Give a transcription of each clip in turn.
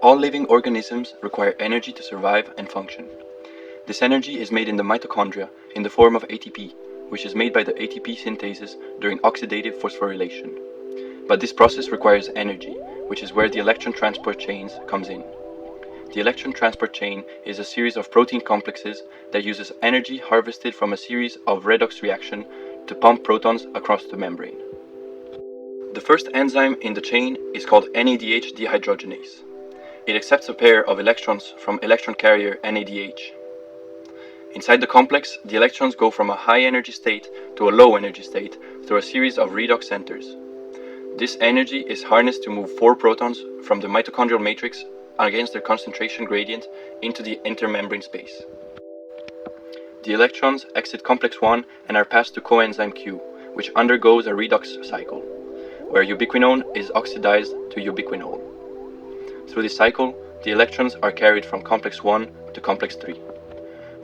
All living organisms require energy to survive and function. This energy is made in the mitochondria in the form of ATP, which is made by the ATP synthesis during oxidative phosphorylation. But this process requires energy, which is where the electron transport chains comes in. The electron transport chain is a series of protein complexes that uses energy harvested from a series of redox reactions to pump protons across the membrane. The first enzyme in the chain is called NADH dehydrogenase. It accepts a pair of electrons from electron carrier NADH. Inside the complex, the electrons go from a high energy state to a low energy state through a series of redox centers. This energy is harnessed to move 4 protons from the mitochondrial matrix against their concentration gradient into the intermembrane space. The electrons exit complex 1 and are passed to coenzyme Q, which undergoes a redox cycle, where ubiquinone is oxidized to ubiquinol. Through this cycle, the electrons are carried from complex 1 to complex 3.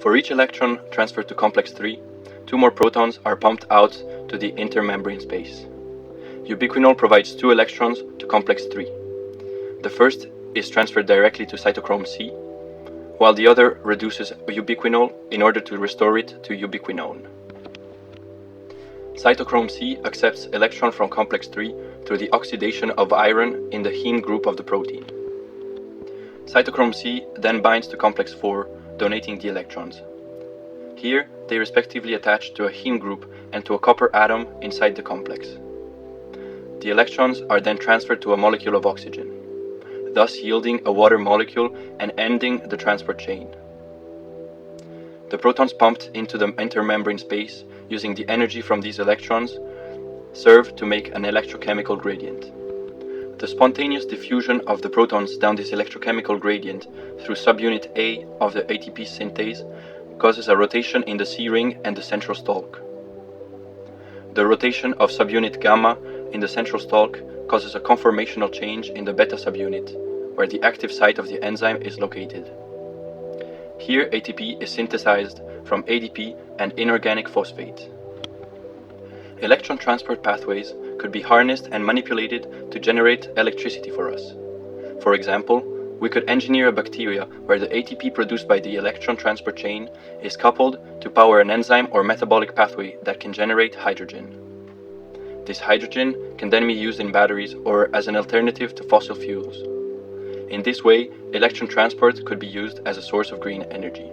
For each electron transferred to complex 3, 2 more protons are pumped out to the intermembrane space. Ubiquinol provides 2 electrons to complex 3. The first is transferred directly to cytochrome C, while the other reduces ubiquinol in order to restore it to ubiquinone. Cytochrome C accepts electron from complex 3 through the oxidation of iron in the heme group of the protein. Cytochrome C then binds to complex 4, donating the electrons. Here, they respectively attach to a heme group and to a copper atom inside the complex. The electrons are then transferred to a molecule of oxygen, thus yielding a water molecule and ending the transport chain. The protons pumped into the intermembrane space using the energy from these electrons serve to make an electrochemical gradient. The spontaneous diffusion of the protons down this electrochemical gradient through subunit A of the ATP synthase causes a rotation in the C ring and the central stalk. The rotation of subunit gamma in the central stalk causes a conformational change in the beta subunit, where the active site of the enzyme is located. Here ATP is synthesized from ADP and inorganic phosphate. Electron transport pathways could be harnessed and manipulated to generate electricity for us. For example, we could engineer a bacteria where the ATP produced by the electron transport chain is coupled to power an enzyme or metabolic pathway that can generate hydrogen. This hydrogen can then be used in batteries or as an alternative to fossil fuels. In this way, electron transport could be used as a source of green energy.